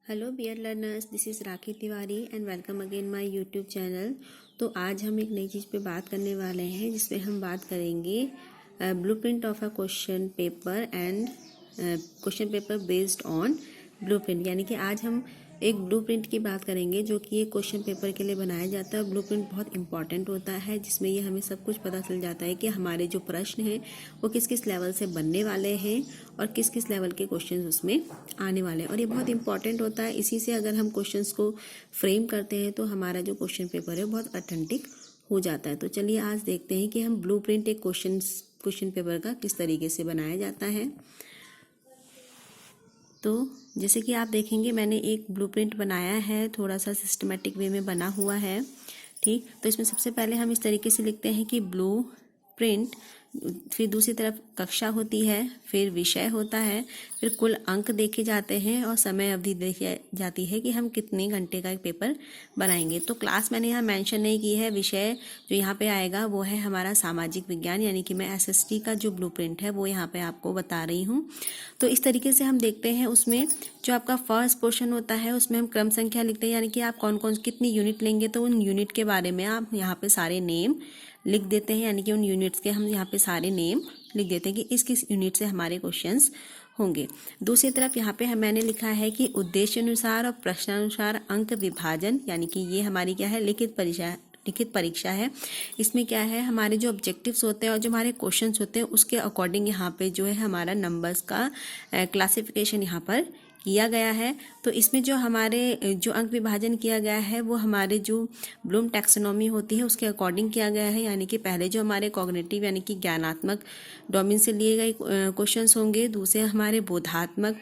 Hello dear learners, this is Rakhi Tiwari and welcome again my YouTube channel. तो आज हम एक नई चीज़ पे बात करने वाले हैं जिसमें हम बात करेंगे blueprint of a question paper and question paper based on blueprint. यानी कि आज हम एक ब्लूप्रिंट की बात करेंगे जो कि एक क्वेश्चन पेपर के लिए बनाया जाता है। ब्लूप्रिंट बहुत इंपॉर्टेंट होता है जिसमें ये हमें सब कुछ पता चल जाता है कि हमारे जो प्रश्न हैं वो किस किस लेवल से बनने वाले हैं और किस किस लेवल के क्वेश्चन उसमें आने वाले हैं। और ये बहुत इंपॉर्टेंट होता है, इसी से अगर हम क्वेश्चंस को फ्रेम करते हैं तो हमारा जो क्वेश्चन पेपर है बहुत ऑथेंटिक हो जाता है। तो चलिए आज देखते हैं कि हम ब्लूप्रिंट एक क्वेश्चन पेपर का किस तरीके से बनाया जाता है। तो जैसे कि आप देखेंगे मैंने एक ब्लूप्रिंट बनाया है, थोड़ा सा सिस्टमेटिक वे में बना हुआ है। ठीक, तो इसमें सबसे पहले हम इस तरीके से लिखते हैं कि ब्लूप्रिंट, फिर दूसरी तरफ कक्षा होती है, फिर विषय होता है, फिर कुल अंक देखे जाते हैं और समय अवधि देखी जाती है कि हम कितने घंटे का एक पेपर बनाएंगे। तो क्लास मैंने यहाँ मेंशन नहीं की है। विषय जो यहाँ पे आएगा वो है हमारा सामाजिक विज्ञान, यानी कि मैं एसएसटी का जो ब्लूप्रिंट है वो यहाँ पे आपको बता रही हूँ। तो इस तरीके से हम देखते हैं, उसमें जो आपका फर्स्ट पोर्शन होता है उसमें हम क्रम संख्या लिखते हैं, यानी कि आप कौन कौन कितनी यूनिट लेंगे तो उन यूनिट के बारे में आप यहाँ पे सारे नेम लिख देते हैं। यानी कि उन यूनिट्स के हम यहाँ पे सारे नेम लिख देते हैं कि इस किस यूनिट से हमारे क्वेश्चंस होंगे। दूसरी तरफ यहाँ पे मैंने लिखा है कि उद्देश्य अनुसार और प्रश्नानुसार अंक विभाजन, यानी कि ये हमारी क्या है, लिखित परीक्षा है। इसमें क्या है, हमारे जो ऑब्जेक्टिव्स होते हैं और जो हमारे क्वेश्चंस होते हैं उसके अकॉर्डिंग यहाँ पे जो है हमारा नंबर्स का क्लासिफिकेशन यहाँ पर किया गया है। तो इसमें जो हमारे जो अंक विभाजन किया गया है वो हमारे जो ब्लूम टैक्सोनॉमी होती है उसके अकॉर्डिंग किया गया है। यानी कि पहले जो हमारे कॉग्निटिव यानी कि ज्ञानात्मक डोमेन से लिए गए क्वेश्चंस होंगे, दूसरे हमारे बोधात्मक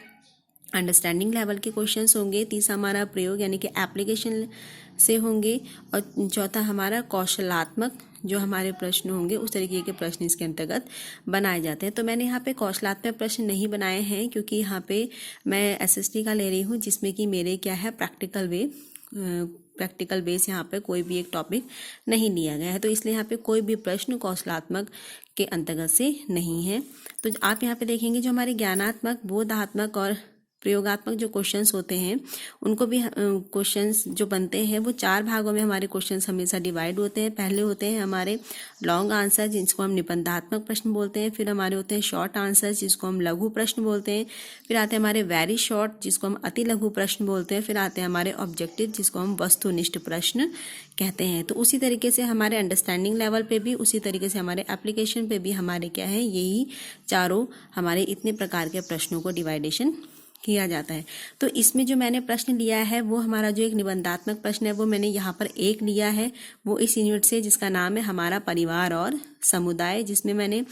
अंडरस्टैंडिंग लेवल के क्वेश्चंस होंगे, तीसरा हमारा प्रयोग यानी कि एप्लीकेशन से होंगे, और चौथा हमारा कौशलात्मक जो हमारे प्रश्न होंगे उस तरीके के प्रश्न इसके अंतर्गत बनाए जाते हैं। तो मैंने यहाँ पे कौशलात्मक प्रश्न नहीं बनाए हैं क्योंकि यहाँ पे मैं एसएसटी का ले रही हूँ जिसमें कि मेरे क्या है प्रैक्टिकल बेस यहाँ पे कोई भी एक टॉपिक नहीं लिया गया है। तो इसलिए यहाँ पे कोई भी प्रश्न कौशलात्मक के अंतर्गत से नहीं है। तो आप यहाँ पे देखेंगे जो हमारे ज्ञानात्मक, बोधात्मक और प्रयोगात्मक जो क्वेश्चंस होते हैं उनको भी क्वेश्चंस जो बनते हैं वो चार भागों में हमारे क्वेश्चंस हमेशा डिवाइड होते हैं। पहले होते हैं हमारे लॉन्ग आंसर जिसको हम निबंधात्मक प्रश्न बोलते हैं, फिर हमारे होते हैं शॉर्ट आंसर जिसको हम लघु प्रश्न बोलते हैं, फिर आते हैं हमारे वेरी शॉर्ट जिसको हम अति लघु प्रश्न बोलते हैं, फिर आते हैं हमारे ऑब्जेक्टिव जिसको हम वस्तुनिष्ठ प्रश्न कहते हैं। तो उसी तरीके से हमारे अंडरस्टैंडिंग लेवल पे भी, उसी तरीके से हमारे एप्लीकेशन पे भी हमारे क्या है, यही चारों हमारे इतने प्रकार के प्रश्नों को डिवाइडेशन किया जाता है। तो इसमें जो मैंने प्रश्न लिया है वो हमारा जो एक निबंधात्मक प्रश्न है वो मैंने यहाँ पर एक लिया है, वो इस यूनिट से जिसका नाम है हमारा परिवार और समुदाय, जिसमें मैंने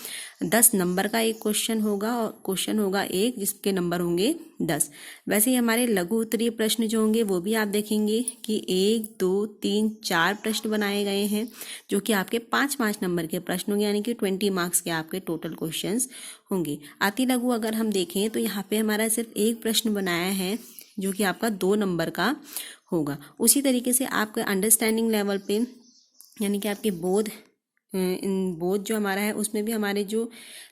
10 नंबर का एक क्वेश्चन होगा और क्वेश्चन होगा एक जिसके नंबर होंगे 10। वैसे ही हमारे लघु उत्तरीय प्रश्न जो होंगे वो भी आप देखेंगे कि 1, 2, 3, 4 प्रश्न बनाए गए हैं जो कि आपके 5-5 नंबर के प्रश्न होंगे, यानी कि 20 मार्क्स के आपके टोटल क्वेश्चंस होंगे। अति लघु अगर हम देखें तो यहाँ पे हमारा सिर्फ एक प्रश्न बनाया है जो कि आपका 2 नंबर का होगा। उसी तरीके से आपका अंडरस्टैंडिंग लेवल पे यानी कि आपके बोध जो हमारा है उसमें भी हमारे जो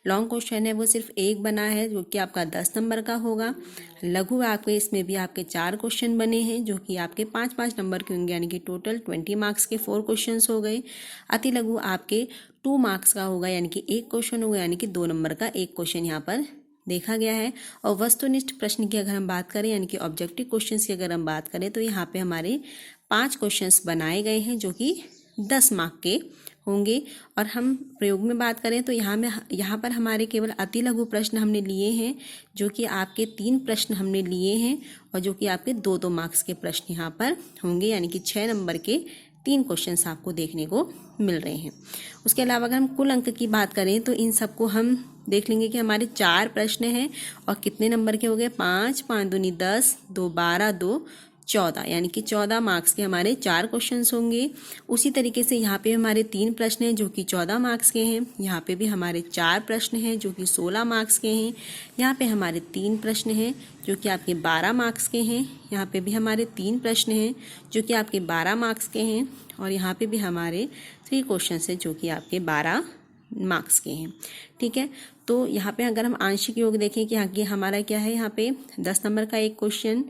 लॉन्ग क्वेश्चन है वो सिर्फ एक बना है जो कि आपका 10 नंबर का होगा। लघु आपके इसमें भी आपके 4 क्वेश्चन बने हैं जो कि आपके 5-5 नंबर के होंगे, यानी कि टोटल 20 मार्क्स के 4 क्वेश्चंस हो गए। अति लघु आपके 2 मार्क्स का होगा, यानी कि एक क्वेश्चन होगा, यानी कि 2 नंबर का एक क्वेश्चन यहाँ पर देखा गया है। और वस्तुनिष्ठ प्रश्न की अगर हम बात करें, यानी कि ऑब्जेक्टिव क्वेश्चन की अगर हम बात करें, तो यहाँ पे हमारे 5 क्वेश्चंस बनाए गए हैं जो कि 10 मार्क के होंगे। और हम प्रयोग में बात करें तो यहाँ पर हमारे केवल अति लघु प्रश्न हमने लिए हैं जो कि आपके 3 प्रश्न हमने लिए हैं और जो कि आपके 2-2 मार्क्स के प्रश्न यहाँ पर होंगे, यानी कि 6 नंबर के 3 क्वेश्चंस आपको देखने को मिल रहे हैं। उसके अलावा अगर हम कुल अंक की बात करें तो इन सबको हम देख लेंगे कि हमारे 4 प्रश्न हैं और कितने नंबर के हो गए, 5, 5 दूनी 10, 2 12, 2 14, यानी कि 14 मार्क्स के हमारे 4 क्वेश्चंस होंगे। उसी तरीके से यहाँ पे हमारे 3 प्रश्न हैं जो कि 14 मार्क्स के हैं। यहाँ पे भी हमारे 4 प्रश्न हैं जो कि 16 मार्क्स के हैं। यहाँ पे हमारे 3 प्रश्न हैं जो कि आपके 12 मार्क्स के हैं। यहाँ पे भी हमारे 3 प्रश्न हैं जो कि आपके 12 मार्क्स के हैं। और यहाँ पे भी हमारे 3 क्वेश्चन हैं जो कि आपके 12 मार्क्स के हैं। ठीक है, तो यहाँ पे अगर हम आंशिक योग देखें कि हमारा क्या है, यहाँ पे 10 नंबर का एक क्वेश्चन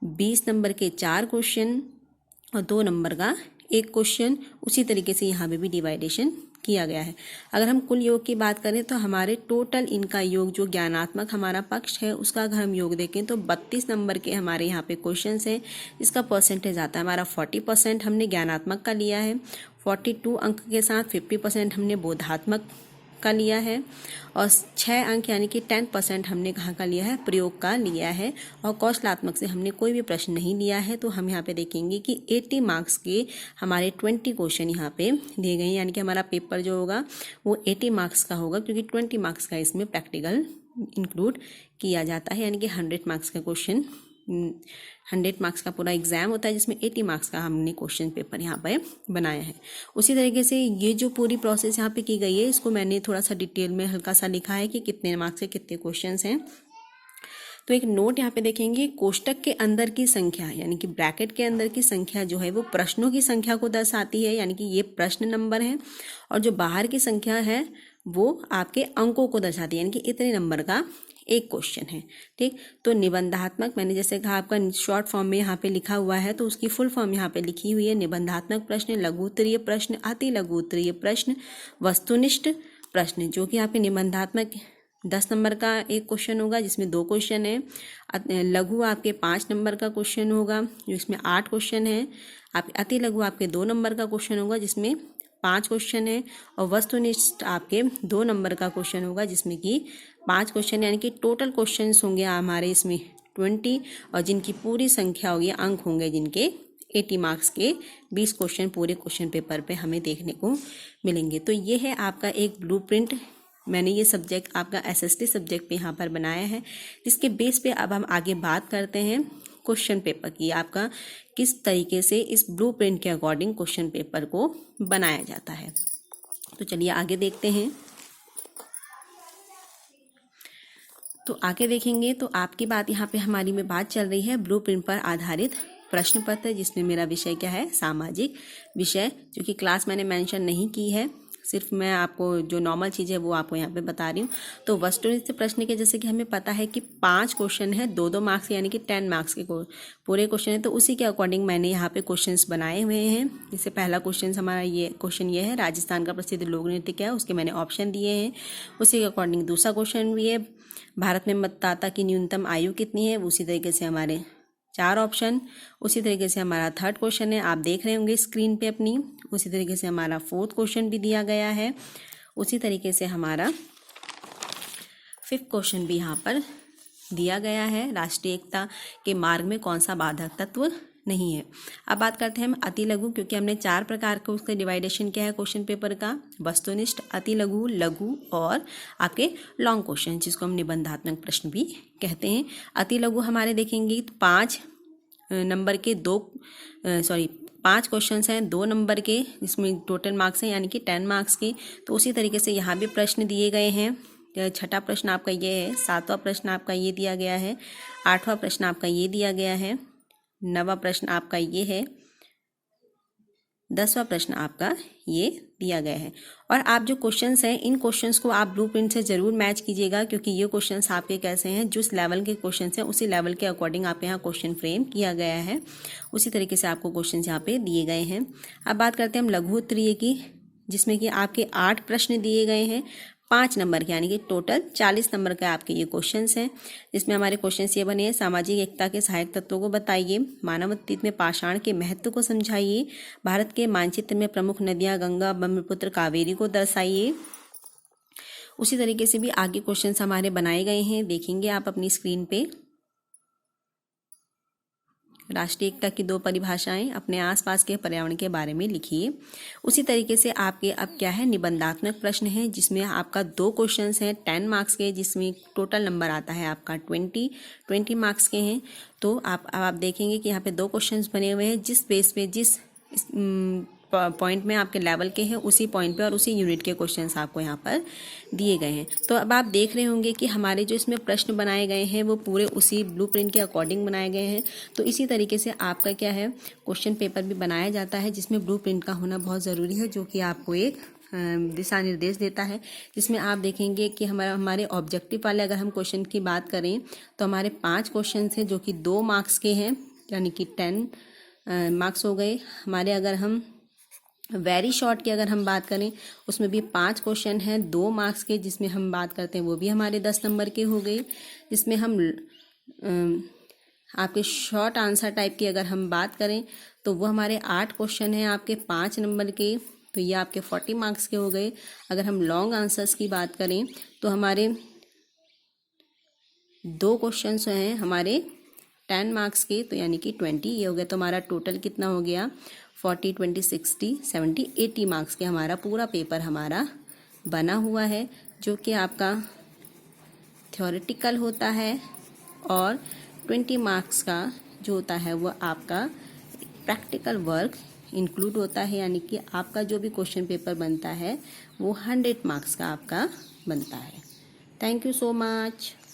20 नंबर के 4 क्वेश्चन और 2 नंबर का 1 क्वेश्चन। उसी तरीके से यहाँ पे भी डिवाइडेशन किया गया है। अगर हम कुल योग की बात करें तो हमारे टोटल इनका योग जो ज्ञानात्मक हमारा पक्ष है उसका अगर हम योग देखें तो 32 नंबर के हमारे यहाँ पे क्वेश्चंस हैं। इसका परसेंटेज आता है हमारा 40% हमने ज्ञानात्मक का लिया है, 42 अंक के साथ 50% हमने बोधात्मक का लिया है और 6 अंक यानी कि 10% हमने कहाँ का लिया है, प्रयोग का लिया है। और कौशलात्मक से हमने कोई भी प्रश्न नहीं लिया है। तो हम यहाँ पे देखेंगे कि 80 मार्क्स के हमारे 20 क्वेश्चन यहाँ पे दिए गए हैं, यानी कि हमारा पेपर जो होगा वो 80 मार्क्स का होगा, क्योंकि 20 मार्क्स का इसमें प्रैक्टिकल इंक्लूड किया जाता है। यानी कि 100 मार्क्स का क्वेश्चन, 100 मार्क्स का पूरा एग्जाम होता है, जिसमें 80 मार्क्स का हमने क्वेश्चन पेपर यहाँ पे बनाया है। उसी तरीके से ये जो पूरी प्रोसेस यहाँ पे की गई है, इसको मैंने थोड़ा सा डिटेल में हल्का सा लिखा है कि कितने मार्क्स के कितने क्वेश्चंस हैं। तो एक नोट यहाँ पे देखेंगे, कोष्टक के अंदर की संख्या यानी कि ब्रैकेट के अंदर की संख्या जो है वो प्रश्नों की संख्या को दर्शाती है, यानी कि ये प्रश्न नंबर है। और जो बाहर की संख्या है वो आपके अंकों को दर्शाती है, यानी कि इतने नंबर का एक क्वेश्चन है। ठीक, तो निबंधात्मक मैंने जैसे कहा आपका शॉर्ट फॉर्म में यहाँ पे लिखा हुआ है, तो उसकी फुल फॉर्म यहाँ पे लिखी हुई है। निबंधात्मक प्रश्न, लघु उत्तरीय प्रश्न, अति लघु उत्तरीय प्रश्न, वस्तुनिष्ठ प्रश्न, जो कि आपके निबंधात्मक 10 नंबर का एक क्वेश्चन होगा जिसमें 2 क्वेश्चन है। लघु आपके 5 नंबर का क्वेश्चन होगा जो इसमें 8 क्वेश्चन है। आप अति लघु आपके 2 नंबर का क्वेश्चन होगा जिसमें 5 क्वेश्चन है। और वस्तुनिष्ठ आपके 2 नंबर का क्वेश्चन होगा जिसमें कि 5 क्वेश्चन, यानी कि टोटल क्वेश्चन होंगे हमारे इसमें 20, और जिनकी पूरी संख्या होगी, अंक होंगे जिनके 80 मार्क्स के 20 क्वेश्चन पूरे क्वेश्चन पेपर पे हमें देखने को मिलेंगे। तो ये है आपका एक ब्लूप्रिंट। मैंने ये सब्जेक्ट आपका एसएसटी सब्जेक्ट पे यहाँ पर बनाया है, जिसके बेस पे अब हम आगे बात करते हैं क्वेश्चन पेपर की, आपका किस तरीके से इस ब्लूप्रिंट के अकॉर्डिंग क्वेश्चन पेपर को बनाया जाता है। तो चलिए आगे देखते हैं। तो आगे देखेंगे तो आपकी बात यहाँ पे हमारी में बात चल रही है ब्लूप्रिंट पर आधारित प्रश्न पत्र, जिसमें मेरा विषय क्या है, सामाजिक विषय, जो कि क्लास मैंने मेंशन नहीं की है, सिर्फ मैं आपको जो नॉर्मल चीज़ है वो आपको यहाँ पे बता रही हूँ। तो वस्तुनिष्ठ प्रश्न के जैसे कि हमें पता है कि 5 क्वेश्चन है, 2-2 मार्क्स यानी कि 10 मार्क्स के पूरे क्वेश्चन है। तो उसी के अकॉर्डिंग मैंने यहाँ पे क्वेश्चंस बनाए हुए हैं। जैसे पहला क्वेश्चन हमारा ये क्वेश्चन ये है, राजस्थान का प्रसिद्ध लोक नृत्य क्या है, उसके मैंने ऑप्शन दिए हैं। उसी के अकॉर्डिंग दूसरा क्वेश्चन भी है, भारत में मतदाता की न्यूनतम आयु कितनी है, उसी तरीके से हमारे 4 ऑप्शन। उसी तरीके से हमारा थर्ड क्वेश्चन है, आप देख रहे होंगे स्क्रीन पे अपनी। उसी तरीके से हमारा फोर्थ क्वेश्चन भी दिया गया है। उसी तरीके से हमारा 5th क्वेश्चन भी यहाँ पर दिया गया है, राष्ट्रीय एकता के मार्ग में कौन सा बाधक तत्व नहीं है। अब बात करते हैं हम अति लघु, क्योंकि हमने 4 प्रकार का उसका डिवाइडेशन किया है क्वेश्चन पेपर का, वस्तुनिष्ठ, अति लघु, लघु और आपके लॉन्ग क्वेश्चन, जिसको हम निबंधात्मक प्रश्न भी कहते हैं। अति लघु हमारे देखेंगे 5 नंबर के 5 क्वेश्चन हैं 2 नंबर के, जिसमें टोटल मार्क्स हैं यानी कि 10 मार्क्स के। तो उसी तरीके से यहाँ भी प्रश्न दिए गए हैं। छठा प्रश्न आपका ये है, 7वां प्रश्न आपका ये दिया गया है, 8वां प्रश्न आपका ये दिया गया है, 9वां प्रश्न आपका ये है, 10वां प्रश्न आपका ये दिया गया है। और आप जो क्वेश्चंस हैं, इन क्वेश्चंस को आप ब्लूप्रिंट से ज़रूर मैच कीजिएगा, क्योंकि ये क्वेश्चंस आपके कैसे हैं, जिस लेवल के क्वेश्चंस हैं उसी लेवल के अकॉर्डिंग आपके यहाँ क्वेश्चन फ्रेम किया गया है। उसी तरीके से आपको क्वेश्चंस यहाँ पे दिए गए हैं। अब बात करते हैं हम लघु उत्तरीय की, जिसमें कि आपके 8 प्रश्न दिए गए हैं 5 नंबर के, यानी कि टोटल 40 नंबर के आपके ये क्वेश्चंस हैं। जिसमें हमारे क्वेश्चंस ये बने हैं, सामाजिक एकता के सहायक तत्वों को बताइए, मानव अतीत में पाषाण के महत्व को समझाइए, भारत के मानचित्र में प्रमुख नदियां गंगा, ब्रह्मपुत्र, कावेरी को दर्शाइए। उसी तरीके से भी आगे क्वेश्चंस हमारे बनाए गए हैं, देखेंगे आप अपनी स्क्रीन पे। राष्ट्रीय एकता की 2 परिभाषाएं, अपने आसपास के पर्यावरण के बारे में लिखिए। उसी तरीके से आपके अब क्या है, निबंधात्मक प्रश्न है, जिसमें आपका 2 क्वेश्चंस हैं 10 मार्क्स के, जिसमें टोटल नंबर आता है आपका 20 मार्क्स के हैं। तो आप देखेंगे कि यहाँ पे 2 क्वेश्चंस बने हुए हैं, जिस बेस पे जिस पॉइंट में आपके लेवल के हैं उसी पॉइंट पे और उसी यूनिट के क्वेश्चंस आपको यहाँ पर दिए गए हैं। तो अब आप देख रहे होंगे कि हमारे जो इसमें प्रश्न बनाए गए हैं वो पूरे उसी ब्लूप्रिंट के अकॉर्डिंग बनाए गए हैं। तो इसी तरीके से आपका क्या है, क्वेश्चन पेपर भी बनाया जाता है, जिसमें ब्लूप्रिंट का होना बहुत ज़रूरी है, जो कि आपको एक दिशा निर्देश देता है। जिसमें आप देखेंगे कि हमारे ऑब्जेक्टिव वाले अगर हम क्वेश्चन की बात करें तो हमारे 5 क्वेश्चन हैं जो कि 2 मार्क्स के हैं, यानी कि 10 मार्क्स हो गए हमारे। अगर हम वेरी शॉर्ट की अगर हम बात करें, उसमें भी 5 क्वेश्चन हैं 2 मार्क्स के, जिसमें हम बात करते हैं वो भी हमारे 10 नंबर के हो गए। जिसमें हम आपके शॉर्ट आंसर टाइप की अगर हम बात करें तो वो हमारे 8 क्वेश्चन हैं आपके 5 नंबर के, तो ये आपके 40 मार्क्स के हो गए। अगर हम लॉन्ग आंसर्स की बात करें तो हमारे 2 क्वेश्चन हैं हमारे 10 मार्क्स के, तो यानी कि 20 ये हो गया। तो हमारा टोटल कितना हो गया, 40, 20, 60, 70, 80 मार्क्स के हमारा पूरा पेपर हमारा बना हुआ है, जो कि आपका थ्योरेटिकल होता है। और 20 मार्क्स का जो होता है वो आपका प्रैक्टिकल वर्क इंक्लूड होता है, यानी कि आपका जो भी क्वेश्चन पेपर बनता है वो 100 मार्क्स का आपका बनता है। Thank you so much.